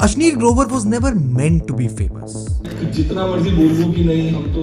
Ashneer Grover was never meant to be famous. जितना मर्जी बोल लो कि नहीं हम तो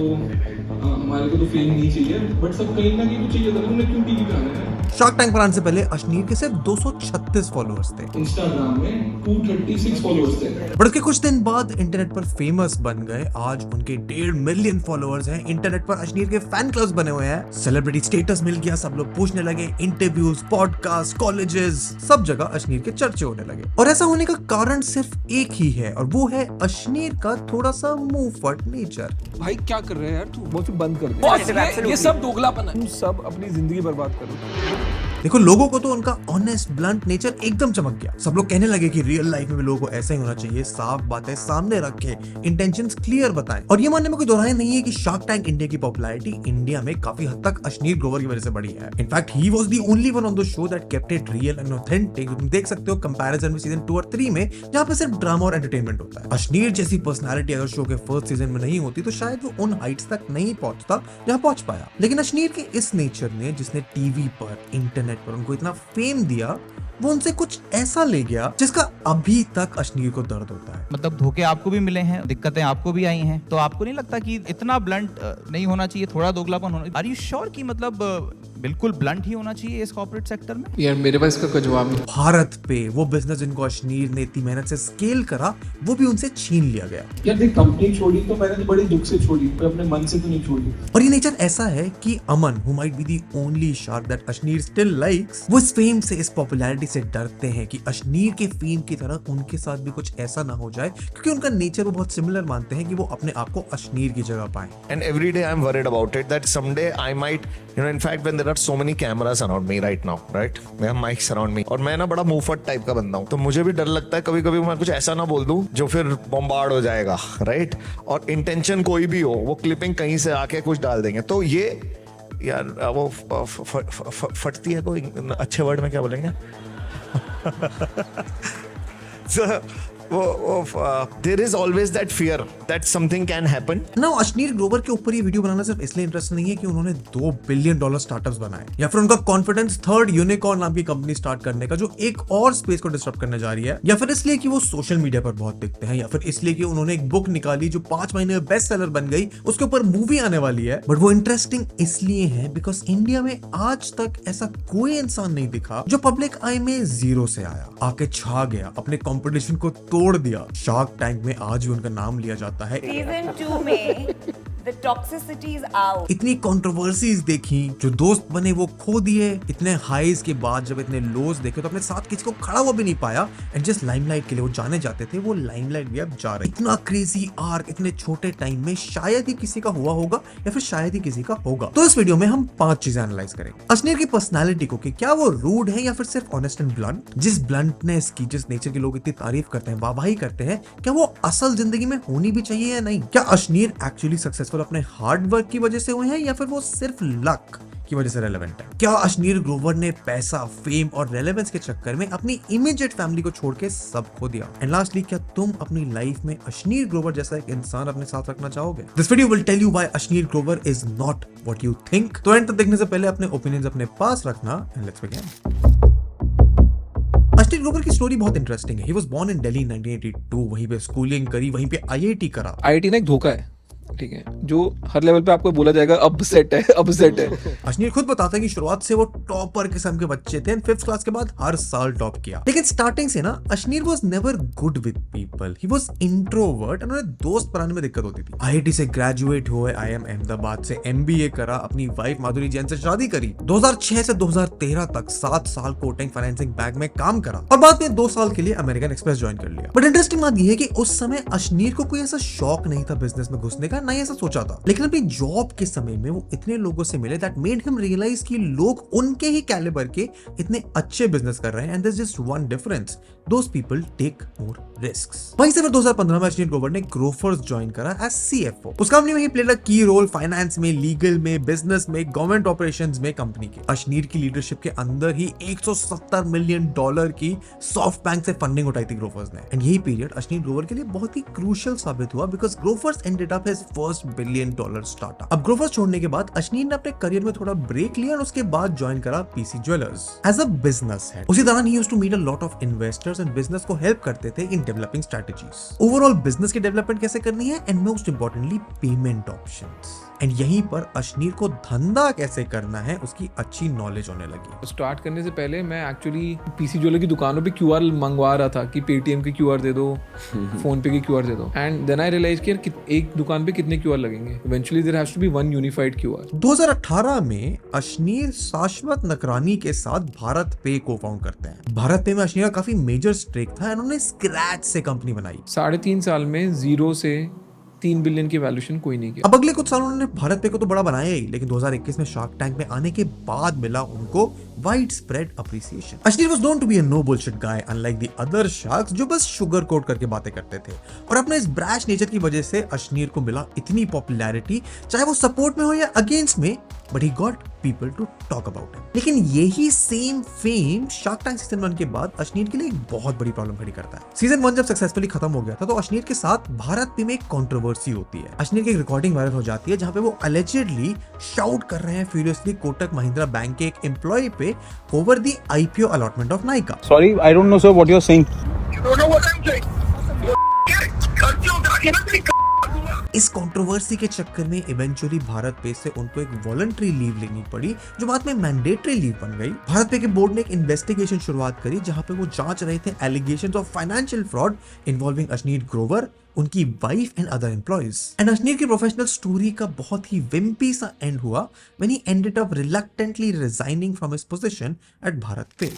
हमारे को तो फेम नहीं चाहिए, बट सब कहीं ना कहीं तो चाहिए था। तुमने क्यों टीवी पे आना है? शार्क टैंक पर आने से पहले अश्नीर के सिर्फ 236 फॉलोअर्स थे। इंस्टाग्राम में 236 फॉलोअर्स थे। बट उसके कुछ दिन बाद इंटरनेट पर फेमस बन गए। आज उनके 1.5 मिलियन फॉलोअर्स हैं। इंटरनेट पर अश्नीर के फैन क्लब्स बने हुए हैं। सेलिब्रिटी स्टेटस मिल गया, सब लोग पूछने लगे। इंटरव्यूज, पॉडकास्ट, कॉलेजेस, सब जगह अश्नीर के चर्चे होने लगे। और ऐसा होने का कारण सिर्फ एक ही है, और वो है अश्नीर का थोड़ा सा मुंह फट नेचर। भाई क्या कर रहे हैं यार तू? वो तू बंद कर दे। ये सब दोगलापन है। तुम सब अपनी जिंदगी बर्बाद करो। देखो, लोगों को तो उनका ऑनेस्ट ब्लंट नेचर एकदम चमक गया। सब लोग कहने लगे कि रियल लाइफ में भी लोगों को ऐसा ही होना चाहिए, साफ बातें सामने रखे, इंटेंशंस क्लियर बताएं। और ये मानने में कोई दोहराई नहीं है कि शार्क टैंक इंडिया की पॉपुलैरिटी इंडिया में काफी हद तक अश्नीर ग्रोवर की वजह से बढ़ी है। In fact he was the only one on the show that kept it real and authentic. तुम देख सकते हो कंपैरिजन में सीजन 2 और 3 में, जहां पे सिर्फ ड्रामा और एंटरटेनमेंट होता है। अश्नीर जैसी पर्सनालिटी अगर शो के फर्स्ट सीजन में नहीं होती तो शायद वो उन हाइट्स तक नहीं पहुंचता जहां पहुंच पाया। लेकिन अश्नीर के इस नेचर ने, जिसने टीवी पर, इंटरनेट पर उनको इतना फेम दिया, वो उनसे कुछ ऐसा ले गया जिसका अभी तक अश्नीर को दर्द होता है। मतलब धोखे आपको भी मिले हैं, दिक्कतें आपको भी आई हैं, तो आपको नहीं लगता कि इतना ब्लंट नहीं होना चाहिए, थोड़ा दोगलापन होना? आर यू श्योर कि मतलब बिल्कुल ब्लंट ही होना चाहिए इस कॉर्पोरेट सेक्टर में? यार मेरे पास इसका कोई जवाब नहीं। भारत पे वो बिजनेस जिनको अश्नीर ने इतनी मेहनत से स्केल करा, वो भी उनसे छीन लिया गया। यार देख, कंपनी छोड़ी तो मैंने तो बड़े दुख से छोड़ी, पर अपने मन से तो नहीं छोड़ी। और ये नेचर ऐसा है कि अमन, who might be the only shark that Ashneer still likes, वो इस फेम से, इस पॉपुलैरिटी से डरते हैं कि अश्नीर के फेम की तरह उनके साथ भी कुछ ऐसा ना हो जाए, क्योंकि उनका नेचर वो बहुत सिमिलर मानते हैं कि वो अपने आप को अश्नीर की जगह पाएं। And every day I'm worried about it that someday I might, in fact when there are so many cameras around me right now, right? There are mics around me और मैं ना बड़ा मुंहफट टाइप का बंदा हूँ, तो मुझे भी डर लगता है कभी कभी मैं कुछ ऐसा ना बोल दूं जो फिर बॉम्बार्ड हो जाएगा, राइट? और इंटेंशन कोई भी हो, वो क्लिपिंग कहीं से आके कुछ डाल देंगे, तो ये यार वो फटती है। कोई अच्छे वर्ड में क्या बोलेंगे? There is always that fear that something can happen. ना अश्नीर ग्रोवर के ऊपर ये वीडियो बनाना सिर्फ इसलिए इंटरेस्ट नहीं है कि उन्होंने $2 बिलियन स्टार्टअप्स बनाए, या फिर उनका कॉन्फिडेंस थर्ड यूनिकॉर्न नाम की कंपनी स्टार्ट करने का, जो एक और स्पेस को डिस्टर्ब करने जा रही है, या फिर इसलिए कि वो सोशल मीडिया पर बहुत दिखते हैं, या फिर इसलिए कि उन्होंने एक बुक निकाली जो 5 महीने में बेस्ट सेलर बन गई, उसके ऊपर मूवी आने वाली है। बट वो इंटरेस्टिंग इसलिए है बिकॉज इंडिया में आज तक ऐसा कोई इंसान नहीं दिखा जो पब्लिक आई में जीरो से आया, आके छा गया, अपने कॉम्पिटिशन को तोड़ दिया। शार्क टैंक में आज भी उनका नाम लिया जाता है। सीजन 2 में the toxicity is out. इतनी कंट्रोवर्सीज देखी, जो दोस्त बने वो खो दिए, इतने हाईज के बाद जब इतने लोज देखे तो अपने साथ किसी को खड़ा हुआ भी नहीं पाया, एंड जिस लाइमलाइट के लिए वो जाने जाते थे वो लाइमलाइट भी अब जा रही। इतना क्रेजी आर्क इतने छोटे टाइम में शायद ही किसी का हुआ होगा, या फिर शायद ही किसी का होगा। तो इस वीडियो में हम 5 चीजें एनालाइज करेंगे। अश्नीर की पर्सनालिटी को, कि क्या वो रूड है या फिर सिर्फ ऑनेस्ट एंड ब्लंट? जिस ब्लंटनेस की, जिस नेचर की लोग इतनी तारीफ करते हैं, वाहवाही करते हैं, क्या वो असल जिंदगी में होनी भी चाहिए या नहीं? क्या अश्नीर एक्चुअली सक्सेसफुल अपने हार्ड वर्क की वजह से हुए हैं, या फिर वो सिर्फ लक की वजह से रेलेवेंट है? क्या अश्नीर ग्रोवर ने पैसा, फेम और रेलेवेंस के चक्कर में अपनी इमीडिएट फैमिली को छोड़ के सब खो दिया? एंड लास्टली, क्या तुम अपनी लाइफ में अश्नीर ग्रोवर जैसा एक इंसान अपने साथ रखना चाहोगे? This video will tell you why Ashneer Grover is not what you think. तो एंड तक देखने से पहले अपने ओपिनियंस अपने पास रखना, and let's begin. Ashneer Grover की स्टोरी बहुत इंटरेस्टिंग है। He was born in Delhi 1982, वहीं पे स्कूलिंग करी, वहीं पे आईआईटी करा। आईआईटी ना एक धोखा है, ठीक है, जो हर लेवल पे आपको बोला जाएगा अब सेट है, अब सेट है। अश्नीर खुद बताता है कि शुरुआत से वो टॉपर किस्म के बच्चे थे, 5th क्लास के बाद हर साल टॉप किया। लेकिन स्टार्टिंग से ना Ashneer was never good with people, he was introvert, और उन्हें दोस्त बनाने में दिक्कत होती थी। आईआईटी से ग्रेजुएट हुए, आईएम अहमदाबाद से एमबीए करा, अपनी वाइफ माधुरी जैन से शादी करी, 2006 से 2013 तक 7 साल कोटक फाइनेंसिंग बैंक में काम करा, और बाद में 2 साल के लिए अमेरिकन एक्सप्रेस ज्वाइन कर लिया। बट इंटरेस्टिंग बात यह है कि उस समय अश्नीर को कोई ऐसा शौक नहीं था बिजनेस में घुसने का, ना ही ऐसा सोचा था। लेकिन अपनी जॉब के समय में वो इतने लोगों से मिले दैट मेड हिम रियलाइज कि लोग उनके ही कैलिबर के इतने अच्छे बिजनेस कर रहे हैं, and there is just one difference, those people take more risks. वहीं से फिर 2015 में अश्नीर ग्रोवर ने ग्रोफर्स ज्वाइन करा एज सीएफओ। उस कंपनी में ही played a key role finance में, लीगल में, बिजनेस में, गवर्नमेंट ऑपरेशंस में कंपनी के। अश्नीर की लीडरशिप के अंदर ही $170 मिलियन की सॉफ्ट बैंक से फंडिंग उठाई थी ग्रोफर्स ने, एंड यही पीरियड अश्नीर ग्रोवर के लिए बहुत ही क्रूशियल साबित हुआ, because Grofers ended up his first $1 billion startup. अब ग्रोवर छोड़ने के बाद अशनीर ने अपने करियर में थोड़ा ब्रेक लिया और उसके बाद ज्वाइन करा PC Jewellers as a business head. उसी दौरान ही used to meet a lot of investors and business को हेल्प करते थे in developing strategies, overall business की डेवलपमेंट कैसे करनी है and most importantly payment options. And यहीं पर अशनीर को धंधा कैसे करना है उसकी अच्छी नॉलेज होने लगी। स्टार्ट करने से पहले मैं एक्चुअली पीसी ज्वेलर की दुकानों पे क्यूआर मंगवा रहा था कि पेटीएम के क्यूआर दे दो, फोन पे के क्यूआर दे दो, एंड देन आई रियलाइज कि यार एक दुकान पे कितने क्यूआर लगेंगे। Eventually there has to be one unified QR. 2018 में अशनीर शाश्वत नकरानी के साथ भारत पे को फाउंड करते हैं। भारत पे में अशनीर का काफी मेजर स्टेक था, उन्होंने स्क्रैच से कंपनी बनाई। 3.5 साल में 0 से 3 बिलियन की वैल्यूएशन कोई नहीं किया। अब अगले कुछ सालों उन्होंने भारत पे को तो बड़ा बनाया ही, लेकिन 2021 में शार्क टैंक में आने के बाद मिला उनको wide spread appreciation. Ashneer was known to be a no bullshit guy unlike the other sharks जो बस शुगर कोट करके बातें करते थे, और अपने इस ब्रैश नेचर की वजह से अशनीर को मिला इतनी पॉपुलैरिटी, चाहे वो सपोर्ट में हो या अगेंस्ट में, but he got people to talk about him. लेकिन यही same fame shark tank season 1 के बाद अशनीर के लिए एक बहुत बड़ी प्रॉब्लम खड़ी करता है। सीजन 1 जब सक्सेसफुली खत्म हो गया था तो अशनीर के साथ भारत पे में एक कंट्रोवर्सी होती है। अशनीर की एक रिकॉर्डिंग वायरल हो जाती है जहां पे वो अलेजेडली शाउट कर रहे हैं फ्यूरियसली कोटक महिंद्रा बैंक के एक एम्प्लॉय पे over the IPO allotment of Nykaa. Sorry, I don't know, sir, what you're saying. इस कंट्रोवर्सी के चक्कर में इवेंचुअली भारत पे से उनको एक वॉलंटरी लीव लेनी पड़ी जो बाद में मैंडेटरी लीव बन गई। भारत पे के बोर्ड ने एक इन्वेस्टिगेशन शुरुआत करी जहां पे वो जांच रहे थे allegations of financial fraud involving Ashneer Grover, उनकी wife and other employees. And Ashneer की प्रोफेशनल स्टोरी का बहुत ही विम्पी सा एंड हुआ when he ended up reluctantly resigning from his position at BharatPe.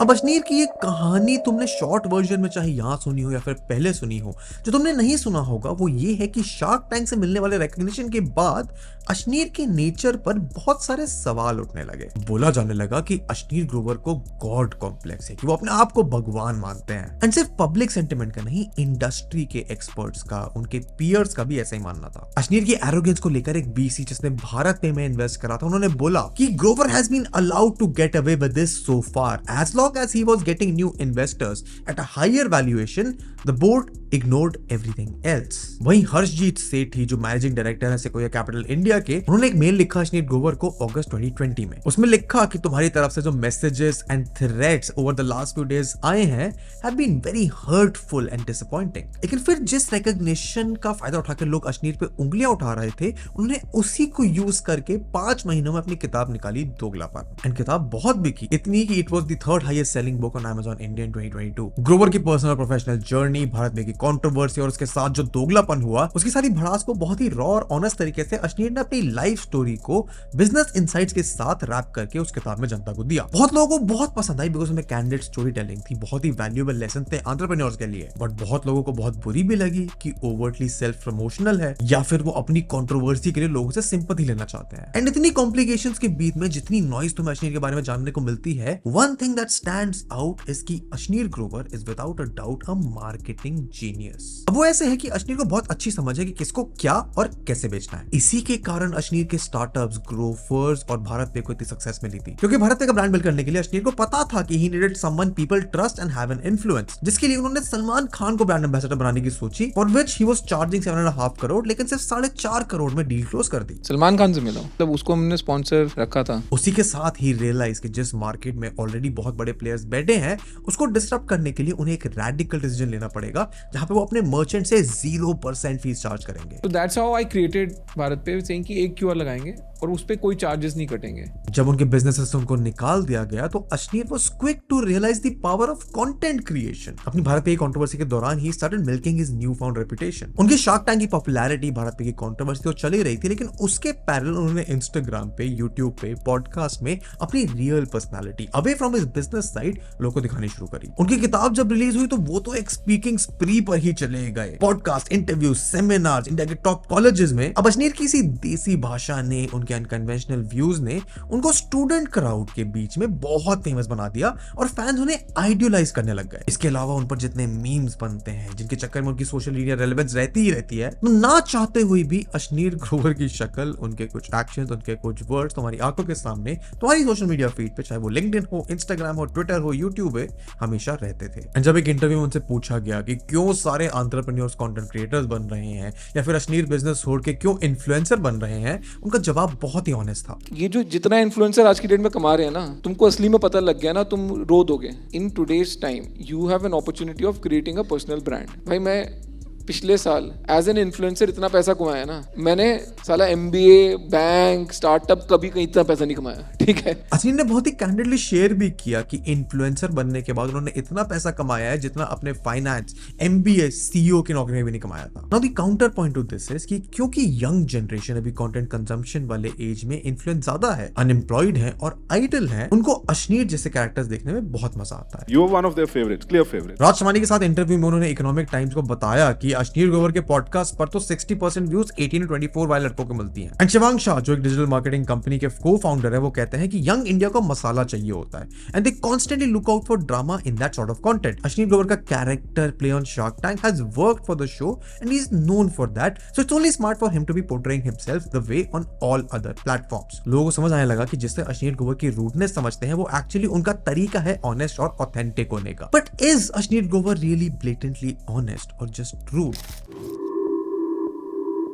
अब अशनीर की ये कहानी तुमने शॉर्ट वर्जन में चाहे यहाँ सुनी हो या फिर पहले सुनी हो, जो तुमने नहीं सुना होगा वो ये है कि शार्क टैंक से मिलने वाले रिकॉग्निशन के बाद अशनीर के नेचर पर बहुत सारे सवाल उठने लगे। बोला जाने लगा कि अशनीर ग्रोवर को गॉड कॉम्प्लेक्स है, कि वो अपने आप को भगवान मानते हैं। एंड सिर्फ पब्लिक सेंटिमेंट का नहीं, इंडस्ट्री के एक्सपर्ट्स का, उनके पीयर्स का भी ऐसा ही मानना था। अशनीर की एरोगेंस को लेकर एक बीसी जिसने भारत पे में इन्वेस्ट करा था, उन्होंने बोला कि Grover has been allowed to get away with this so far as long as he was getting new investors at a higher valuation, the board ignored everything else. वहीं हर्षजीत सेठ ही जो मैनेजिंग डायरेक्टर है सेक्वायर कैपिटल इंडिया के, उन्होंने एक mail लिखा अशनीर ग्रोवर को अगस्त 2020 में। उसमें लिखा कि तुम्हारी तरफ से जो messages and threats over the last few days आए हैं have been very hurtful and disappointing। लेकिन फिर जिस रिकॉग्निशन का फायदा उठा के लोग अशनीर पे उंगलियां उठा रहे थे, उन्होंने उसी को यूज करके 5 महीनों में अपनी किताब निकाली दोगलापन। एंड किताब बहुत बिकी, इतनी कि it was the third highest selling book on Amazon India in 2022। Grover की पर्सनल प्रोफेशनल जर्नी, भारत में की कंट्रोवर्सी और उसके साथ जो दोगलापन हुआ, उसकी सारी भड़ास को बहुत ही रॉ और ऑनेस्ट तरीके से अशनीर ने अपनी लाइफ स्टोरी को बिजनेस इनसाइट्स के साथ रैप करके उस किताब में जनता को दिया। बहुत लोगों को बहुत पसंद आई बिकॉज उसमें कैंडिडेट स्टोरी टेलिंग थी, बहुत ही वैल्यूएबल लेसन थे एंटरप्रेन्योर्स के लिए। बट बहुत लोगों को बहुत बुरी भी लगी कि ओवरटली सेल्फ प्रमोशनल है या फिर वो अपनी कंट्रोवर्सी के लिए लोगों से सिंपैथी लेना चाहते हैं। एंड इतनी कॉम्प्लिकेशंस के बीच में जितनी नॉइज तुम्हें अशनीर के बारे में जानने को मिलती है, one thing that stands out is कि Ashneer Grover is without a doubt a marketing genius. अब वो ऐसे है कि अशनीर को बहुत अच्छी समझ है कि किसको क्या और कैसे बेचना है। इसी के कारण अशनीर के स्टार्टअप्स, ग्रोफर्स और भारत पे को इतनी सक्सेस मिली थी, क्योंकि भारत पे का ब्रांड बिल्ड करने के लिए अशनीर को पता था कि he needed someone people trust and have an influence, जिसके लिए उन्होंने सलमान खान को ब्रांड एम्बेसडर बनाने की सोची, for which he was charging 7.5 crore, लेकिन सिर्फ 4.5 करोड़ में डील क्लोज कर दी। सलमान खान से मिला, मतलब उसको हमने स्पॉन्सर रखा था। उसी के साथ ही रियलाइज कि जिस मार्केट में ऑलरेडी बहुत बड़े प्लेयर्स बैठे हैं, उसको डिस्टर्ब करने के लिए उन्हें एक रैडिकल डिसीजन लेना पड़ेगा जहां पे वो अपने मर्चेंट से 0% फीस चार्ज करेंगे। तो that's how I created Bharat पे, सेइंग कि एक क्यूआर लगाएंगे और उस पे कोई चार्जेस नहीं कटेंगे। जब उनके बिजनेस से उनको निकाल दिया गया तो Ashneer was quick to realise the power of content creation. अपनी भारत पे की कंट्रोवर्सी के दौरान ही started milking his new found reputation. उनकी शार्क टैंक की पॉपुलैरिटी भारत पे की कंट्रोवर्सी तो चली रही थी, लेकिन उसके पैरेलल उन्होंने इंस्टाग्राम पे, यूट्यूब पे, पॉडकास्ट में अपनी real personality away from his business side लोगों को दिखानी शुरू करी। उनकी किताब जब रिलीज हुई तो वो तो एक स्पीकिंग स्प्री पर ही चले गए। पॉडकास्ट, इंटरव्यू, सेमिनार्स, इंडिया के टॉप कॉलेजेस में। अब अशनीर की इसी देसी भाषा ने उनके के अनकन्वेंशनल व्यूज ने उनको स्टूडेंट क्राउड के बीच में बहुत फेमस बना दिया और फैंस उन्हें आइडियलाइज करने लग गए। इसके अलावा उन पर जितने मीम्स बनते हैं जिनके चक्कर में उनकी सोशल मीडिया रेलेवेंस रहती ही रहती है, तो ना चाहते हुए भी अश्नीर ग्रोवर की शक्ल, उनके कुछ एक्शंस, उनके कुछ वर्ड्स तुम्हारी आंखों के सामने तुम्हारी सोशल मीडिया फीड पे, चाहे वो लिंक्डइन हो, इंस्टाग्राम हो, ट्विटर हो, यूट्यूब है, हमेशा रहते थे। जब एक इंटरव्यू में उनसे पूछा गया कि क्यों सारे एंटरप्रेन्योर्स कंटेंट क्रिएटर्स बन रहे हैं या फिर अश्नीर बिजनेस छोड़ के क्यों इन्फ्लुएंसर बन रहे हैं, उनका जवाब बहुत ही ऑनेस्ट था। ये जो जितना इन्फ्लुएंसर आज की डेट में कमा रहे हैं ना, तुमको असली में पता लग गया ना, तुम रो दोगे। In today's time you have an opportunity of creating a personal brand. भाई मैं पिछले साल एज एन इन्फ्लुएंसर इतना पैसा कमाया ना, मैंने साला MBA, बैंक, स्टार्टअप कभी कहीं इतना पैसा नहीं कमाया, ठीक है। अश्नीर ने बहुत ही कैंडिडली शेयर भी किया कि इन्फ्लुएंसर बनने के बाद उन्होंने इतना पैसा कमाया है जितना अपने फाइनेंस, MBA, CEO की नौकरी में भी नहीं कमाया था। Now the counter point two this is कि क्योंकि यंग जनरेशन अभी कंटेंट कंजम्पशन वाले एज में इन्फ्लुएंस ज्यादा है, अनएम्प्लॉयड है और आइडल है, उनको अश्नीर जैसे कैरेक्टर्स देखने में बहुत मजा आता है। You are one of their favorites, clear favorite. राज शमानी के साथ इंटरव्यू में उन्होंने इकोनॉमिक टाइम्स को बताया कि अश्नीर ग्रोवर के पॉडकास्ट पर तो 60% व्यूज 18 to 24 वाले लड़कों को मिलती हैं। एंड शिवांग शाह जो एक डिजिटल मार्केटिंग कंपनी के को-फाउंडर है, वो कहते हैं कि यंग इंडिया को मसाला चाहिए होता है and they constantly look out for drama in that sort of content. Ashneer Grover का character play on Shark Tank has worked for the show and he is known for that, so it's only smart for him to be portraying himself the way on all other platforms. लोगों को समझ आने लगा कि जिससे अश्नीर ग्रोवर की rudeness समझते हैं वो एक्चुअली उनका तरीका है ऑनेस्ट और ऑथेंटिक होने का। But is Ashneer Grover really blatantly honest और जस्ट रूड?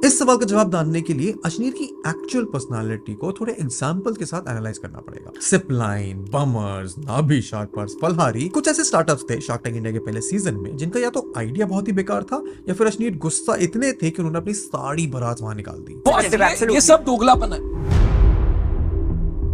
इस सवाल का जवाब जानने के लिए अश्नीर की एक्चुअल पर्सनालिटी को थोड़े एग्जांपल के साथ एनालाइज करना पड़ेगा। सिपलाइन, बमर्स, नाभी शार्पर्स, फलहारी, कुछ ऐसे स्टार्टअप्स थे शार्क टैंक इंडिया के पहले सीजन में जिनका या तो आइडिया बहुत ही बेकार था या फिर अश्नीर गुस्सा इतने थे कि उन्होंने अपनी सारी बारात वहां निकाल दी। ये सब दोगलापन है,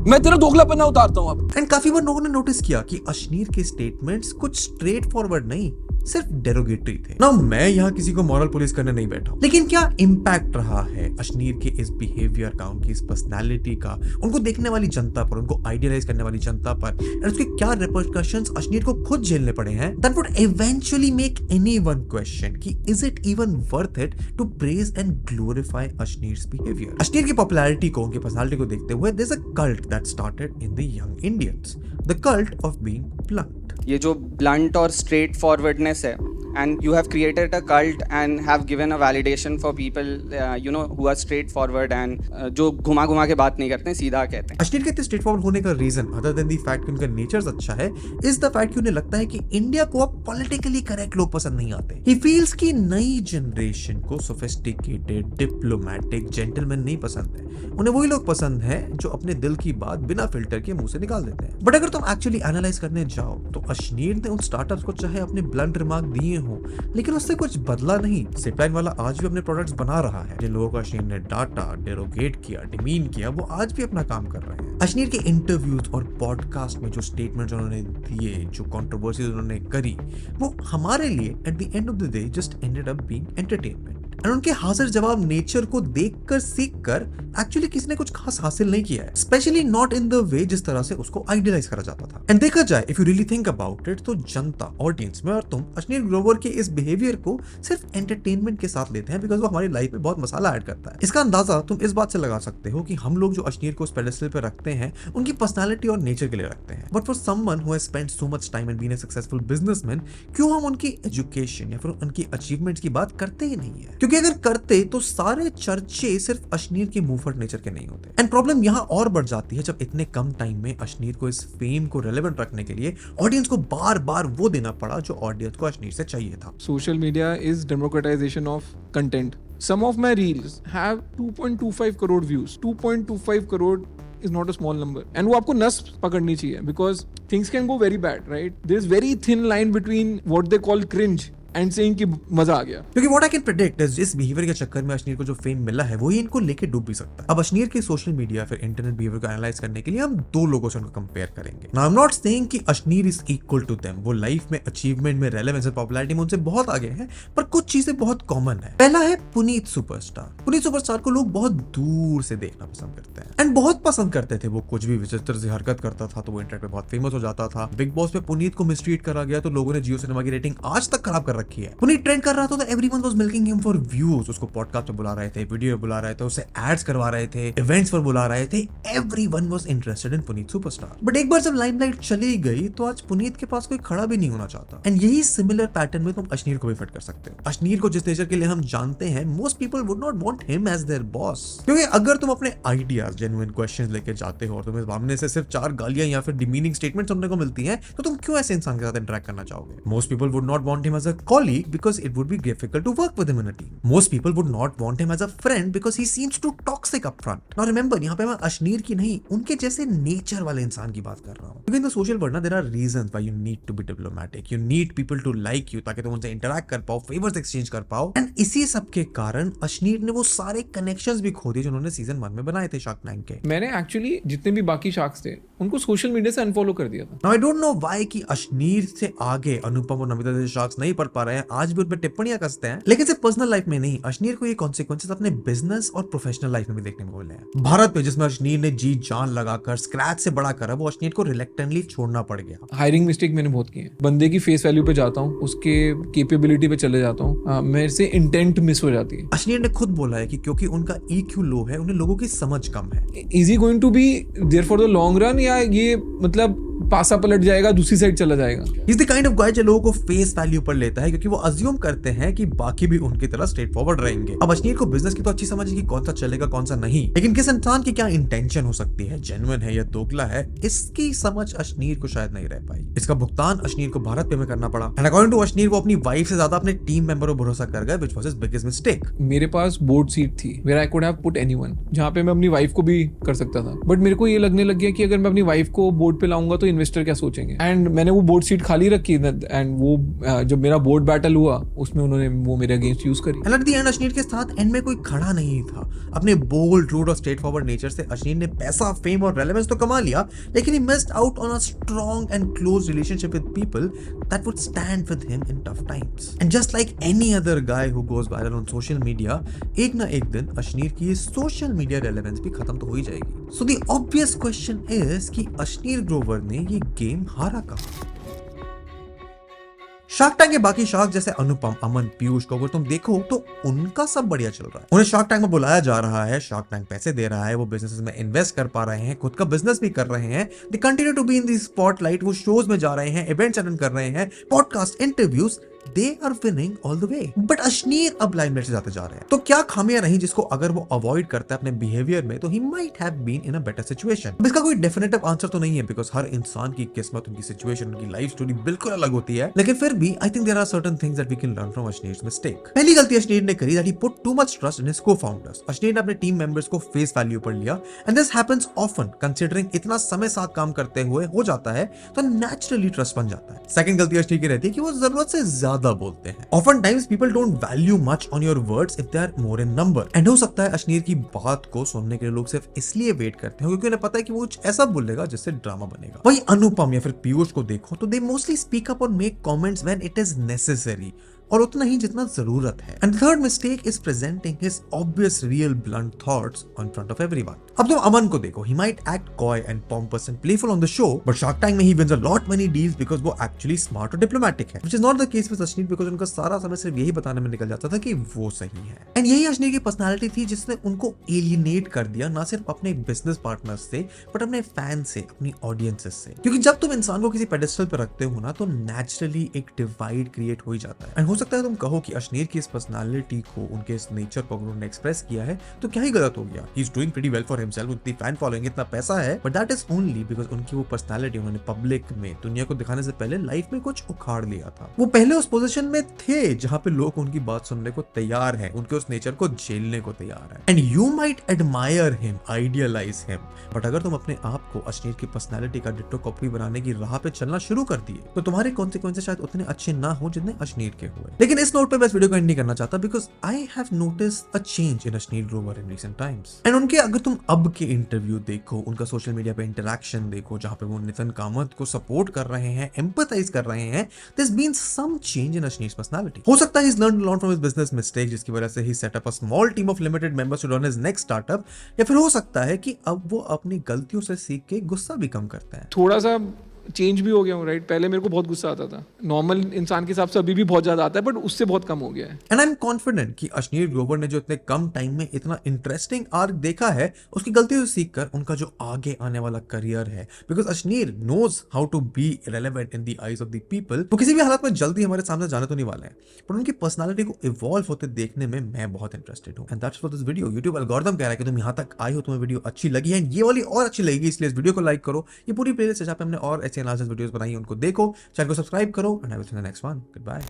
मैं तेरा दोगलापन उतारता हूं अब। एंड काफी बार लोगों ने नोटिस किया कि अश्नीर के स्टेटमेंट्स कुछ स्ट्रेट फॉरवर्ड नहीं, सिर्फ डेरोगेटरी थे। ना मैं यहाँ किसी को मॉरल पुलिस करने नहीं बैठा, लेकिन क्या इम्पैक्ट रहा है अश्नीर के इस बिहेवियर का, उनकी इस पर्सनालिटी का, उनको देखने वाली जनता पर, उनको आइडियलाइज करने वाली जनता पर, और उसके क्या रिपरकशंस अश्नीर को खुद झेलने पड़े हैं, that would eventually make anyone question कि is it even worth it to praise and glorify Ashneer's behaviour. Ashneer की पॉपुलैरिटी को, उनकी पर्सनालिटी को देखते हुए there is a cult that started in the young Indians, the cult of being blunt. ये जो blunt और स्ट्रेट फॉरवर्डनेस है, and you have created a cult and have given a validation for people who are straight forward and जो घुमा घुमा के बात नहीं करते, सीधा कहते हैं। अश्नीर के इतने स्ट्रेट फॉरवर्ड होने का reason other than the fact कि उनका नेचर अच्छा है इज द फैक्ट कि उन्हें लगता है कि इंडिया को अब पॉलिटिकली करेक्ट लोग पसंद नहीं आते। ही फील्स कि नई जनरेशन को सोफिस्टिकेटेड, डिप्लोमेटिक, जेंटलमैन नहीं पसंद है, उन्हें वही लोग पसंद है जो अपने दिल की बात बिना फिल्टर के मुंह से निकाल देते हैं। बट अगर तुम एक्चुअली एनालाइज करने जाओ तो अश्नीर ने उन स्टार्टअप्स को चाहे अपने ब्लंट रिमार्क दिए हो लेकिन उससे कुछ बदला नहीं। सिपलाइन वाला आज भी अपने प्रोडक्ट्स बना रहा है। जिन लोगों को अश्नीर ने डाटा, डेरोगेट किया, डिमीन किया, वो आज भी अपना काम कर रहे हैं। अश्नीर के इंटरव्यूज और पॉडकास्ट में जो स्टेटमेंट्स उन्होंने दिए, जो कंट्रोवर्सीज उन्होंने करी, वो हमारे लिए at the end of the day just ended up being entertainment. And उनके हाजिर जवाब नेचर को देखकर सीखकर एक्चुअली किसी ने कुछ खास हासिल नहीं किया है, specially not in the way जिस तरह से उसको आइडियलाइज करा जाता था। एंड देखा जाए if you really think about it तो जनता, ऑडियंस में और तुम अश्नीर ग्रोवर के इस बिहेवियर को सिर्फ एंटरटेनमेंट के साथ लेते हैं बिकॉज वो हमारी लाइफ में बहुत मसाला ऐड करता है। इसका अंदाजा तुम इस बात से लगा सकते हो कि हम लोग जो अश्नीर को उस पेडेस्टल पे रखते हैं उनकी पर्सनालिटी और नेचर के लिए रखते हैं, but for someone who has spent so much time and been a successful businessman, क्यों हम उनकी एजुकेशन या फिर उनकी अचीवमेंट्स की बात करते ही नहीं है? क्योंकि अगर करते तो सारे चर्चे सिर्फ अश्नीर के मुंहफट नेचर के नहीं होते। एंड प्रॉब्लम यहाँ और बढ़ जाती है जब इतने कम टाइम में अश्नीर को इस फेम को रेलेवेंट रखने के लिए ऑडियंस को बार बार वो देना पड़ा जो ऑडियंस को अश्नीर से चाहिए था। Social media is democratization of content. Some of my reels have 2.25 crore views. 2.25 crore is not a small number. And वो आपको नस पकड़नी चाहिए because things can go very bad, right? There's very thin line between what they call cringe and saying कि मजा आ गया। क्योंकि what I can predict is इस बिहेवियर के चक्कर में अश्नीर को जो फेम मिला है वही इनको लेके डूब भी सकता है। अब अश्नीर के सोशल मीडिया फिर इंटरनेट बिहेवियर को एनालाइज करने के लिए हम दो लोगों से उनको कंपेयर करेंगे। Now I am not saying कि Ashneer is equal to them, वो लाइफ में, अचीवमेंट में, रेलेवेंस और पॉपुलैरिटी में उनसे बहुत आगे हैं, पर कुछ चीजें बहुत कॉमन है। पहला है पुनीत सुपरस्टार। पुनीत सुपरस्टार को लोग बहुत दूर से देखना पसंद करते हैं एंड बहुत पसंद करते थे। वो कुछ भी विचित्र से हरकत करता था तो वो इंटरनेट पे बहुत फेमस हो जाता था। बिग बॉस पे पुनीत को मिसट्रीट करा गया तो लोगों ने जियो सिनेमा की रेटिंग आज तक खराब कर रखी रखी है। पुनीत ट्रेंड कर रहा था तो everyone was milking him for views, उसको पॉडकास्ट पे बुला रहे थे, वीडियो पे बुला रहे थे, उसे एड्स करवा रहे थे, इवेंट्स पर बुला रहे थे, everyone was interested in Puneet superstar. But एक बार जब लाइमलाइट चली गई तो आज पुनीत के पास कोई खड़ा भी नहीं होना चाहता। एंड यही सिमिलर पैटर्न में तुम अश्नीर को भी फिट कर सकते हो। अश्नीर को जिस नेचर के लिए हम जानते हैं, most people would not want him as their boss, क्योंकि अगर तुम अपने आइडियाज, जेन्युइन क्वेश्चंस लेके जाते हो और तुम्हें सामने से सिर्फ 4 गालियां या फिर डिमीनिंग स्टेटमेंट सुनने को मिलती हैं, तो तुम क्यों ऐसे इंसान के साथ इंटरेक्ट करना चाहोगे? Most people would not want him as a colleague because it would be difficult to work with him in a team. Most people would not want him as a friend because he seems to toxic up front. Now remember, यहाँ पे मैं अश्नीर की नहीं, उनके जैसे nature वाले इंसान की बात कर रहा हूँ। क्योंकि इन द सोशल वर्ल्ड ना there are reasons why you need to be diplomatic, you need people to like you, ताकि तुम उनसे इंटरेक्ट कर पाओ, फेवर्स एक्सचेंज कर पाओ। एंड इसी सब के कारण अश्नीर ने वो सारे कनेक्शंस भी खो दिए जो उन्होंने सीजन 1 में बनाए थे शार्क टैंक के। मैंने एक्चुअली जितने भी बाकी शार्क्स थे उनको सोशल मीडिया से अनफॉलो कर दिया था। Now I don't know why कि अश्नीर से आगे अनुपम और नमिता जैसे शार्क्स नहीं पढ़ पा रहे हैं, आज भी उन पे टिप्पणियां कसते हैं, लेकिन सिर्फ पर्सनल लाइफ में नहीं, अश्नीर को ये कॉन्सिक्वेंसेस अपने बिजनेस और प्रोफेशनल लाइफ में भी देखने को मिले हैं। भारत पे जिसमें अश्नीर ने जी जान लगाकर स्क्रैच से बड़ा करा, वो अश्नीर को रिलेक्टेंटली छोड़ना पड़ गया। हायरिंग मिस्टेक मैंने बहुत की है। बंदे की फेस वैल्यू पे जाता हूँ, उसके कैपेबिलिटी पे चले जाता हूँ, मेरे से इंटेंट मिस हो जाती है। अश्नीर ने खुद बोला है कि क्योंकि उनका EQ लो है, उन्हें लोगों की समझ कम है। Is he going to be there for the long run, या ये मतलब पासा पलट जाएगा, दूसरी साइड चला जाएगा? Is the kind of guy जो लोगों को फेस वैल्यू पर लेता है, क्योंकि वो अज्यूम करते हैं कि बाकी भी उनकी तरह स्ट्रेट फॉरवर्ड रहेंगे। अब अश्नीर को बिजनेस की तो अच्छी समझ है कि कौन सा चलेगा कौन सा नहीं, लेकिन किस इंसान की क्या इंटेंशन हो सकती है, जेन्युइन है या दोगला है, इसकी समझ अश्नीर को शायद नहीं रह पाई। इसका भुगतान अश्नीर को भारत पे में करना पड़ा। एंड अकॉर्डिंग टू अश्नीर, वो अपनी वाइफ से ज्यादा अपने टीम मेंबर पर भरोसा कर गए, which was his biggest mistake. मेरे पास बोर्ड सीट थी where I could have put anyone, जहां पे मैं अपनी वाइफ को भी कर सकता था। बट मेरे को ये लगने लग गया कि अगर मैं अपनी वाइफ को बोर्ड पे लाऊंगा तो इन्वेस्टर क्या सोचेंगे। एंड मैंने वो बोर्ड सीट खाली रखी, एंड वो जब मेरा बोर्ड बैटल हुआ उसमें उन्होंने वो मेरे अगेंस्ट यूज करी। And at the end Ashneer के साथ एंड में कोई खड़ा नहीं था। अपने बोल्ड, रूड और स्ट्रेट फॉरवर्ड नेचर से अश्नीर ने पैसा, फेम और रेलेवेंस तो कमा लिया, लेकिन he missed out on a strong and close relationship with people that would stand with him in tough times. And just like any other guy who goes viral on social media, एक ना एक दिन अश्नीर की social media relevance भी खत्म तो हो ही जाएगी। So the obvious question is कि अश्नीर ग्रोवर ने ये गेम हारा कहाँ? शार्क टैंक के बाकी शार्क जैसे अनुपम, अमन, पीयूष को अगर तुम देखो तो उनका सब बढ़िया चल रहा है। उन्हें शार्क टैंक में बुलाया जा रहा है, शार्क टैंक पैसे दे रहा है, वो बिजनेस में इन्वेस्ट कर पा रहे हैं, खुद का बिजनेस भी कर रहे हैं, they continue to be in the spotlight, वो शोज में जा रहे हैं, इवेंट्स अटेंड कर रहे हैं, podcast, interviews, they are winning all the way. But Ashneer अब लाइमलाइट से जाते जा रहे हैं। तो क्या खामियां रही जिसको अगर वो अवॉइड करता है अपने बिहेवियर में, तो he might have been in a better situation? इसका कोई डेफिनेटिव आंसर तो नहीं है, बिकॉज हर इंसान की किस्मत, उनकी सिचुएशन, उनकी लाइफ स्टोरी बिल्कुल अलग होती है। लेकिन फिर भी I think there are certain things that we can learn from Ashneer's mistake. पहली गलती अश्नीर ने करी that he put too much trust in his co-founders. Ashneer ने अपने टीम मेंबर्स को फेस वैल्यू पर लिया, and this happens often considering इतना समय साथ काम करते हुए हो जाता है तो नेचुरली ट्रस्ट बन जाता है। सेकंड गलती अश्नीर की रहती है कि वो जरूरत से ज्यादा बोलते हैं। Often times people don't value much on your words if they are more in number. And हो सकता है अश्नीर की बात को सुनने के लिए लोग सिर्फ इसलिए वेट करते हैं क्योंकि उन्हें पता है कि वो कुछ ऐसा बोलेगा जिससे ड्रामा बनेगा। वही अनुपम या फिर पीयूष को देखो तो they mostly speak up or make comments when it is necessary, और उतना ही जितना जरूरत है। And third mistake is presenting his obvious real blunt thoughts on front of everyone. अब तुम अमन को देखो, he might act coy and pompous and playful on the show, but Shark Tank में he wins a lot many deals because वो actually smart और diplomatic है, which is not the case with Ashneer, because उनका सारा समय सिर्फ यही बताने में निकल जाता था कि वो सही है। एंड यही अश्नीर की पर्सनैलिटी थी जिसने उनको एलियनेट कर दिया, ना सिर्फ अपने बिजनेस पार्टनर्स से बट अपने फैन से, अपनी ऑडियंसेस से। क्योंकि जब तुम इंसान को किसी पेडेस्टल पर रखते हो ना, तो नेचुरली एक डिवाइड क्रिएट हो ही जाता है। एंड हो सकता है तुम कहो कि अश्नीर की इस पर्सनालिटी को, उनके इस नेचर को अगर उन्होंने एक्सप्रेस किया है तो क्या ही गलत हो गया। He is doing pretty well for himself, उतनी फैन फॉलोइंग, इतना पैसा है, but that is only because उनकी वो पर्सनालिटी उन्होंने पब्लिक में, दुनिया को दिखाने से पहले लाइफ में कुछ उखाड़ लिया था। वो पहले उस पोजीशन में थे जहां पे लोग उनकी बात सुनने को तैयार हैं, उनके उस नेचर को झेलने को तैयार है। And you might admire him, idealise him, but अगर तुम अपने आप को अश्नीर की पर्सनालिटी का डिट्टो कॉपी बनाने की राह पे चलना शुरू कर दिए तो तुम्हारे कॉन्सिक्वेंसेस शायद उतने अच्छे ना हो जितने अश्नीर के हुए। लेकिन इस नोट पे मैं इस वीडियो को एंड नहीं करना चाहता, because I have noticed a change in Ashneer Grover in recent times. And उनके अगर तुम अब के इंटरव्यू देखो, उनका सोशल मीडिया पे इंटरेक्शन देखो, जहां पे वो नितिन कामत को सपोर्ट कर रहे हैं, एम्पैथाइज कर रहे हैं, there's been some change in Ashneer's personality. हो सकता है he's learned a lot from his business mistakes, जिसकी वजह से he set up a small team of limited members to run his next startup, या फिर हो सकता है कि अब वो अपनी गलतियों से सीख के गुस्सा भी कम करता है। थोड़ा सा चेंज भी हो गया हूँ, राइट? पहले मेरे को बहुत गुस्सा आता था, नॉर्मल इंसान के हिसाब से अभी भी बहुत ज्यादा आता है, बट उससे बहुत कम हो गया है। एंड आई एम कॉन्फिडेंट कि अश्नीर ग्रोवर ने जो इतने कम टाइम में इतना इंटरेस्टिंग आर्क देखा है, उसकी गलतियों से सीखकर उनका जो आगे आने वाला करियर है, because Ashneer knows how to be relevant in the eyes of the people. वो किसी भी हालत में जल्दी हमारे सामने जाने तो नहीं वाले हैं, पर उनकी पर्सनालिटी को इवॉल्व होते देखने में मैं बहुत इंटरेस्टेड हूं। And that's for this video. YouTube algorithm कह रहा है कि तुम यहां तक आई हो, तुम्हें वीडियो अच्छी लगी है, ये वाली और अच्छी लगेगी, इसलिए इस वीडियो को लाइक करो। ये पूरी प्लेलिस्ट है जहां पे हमने और ऐसे एनालिसिस वीडियोस बनाई है, उनको देखो, चैनल को सब्सक्राइब करो, and I will see you in the next one. Good bye.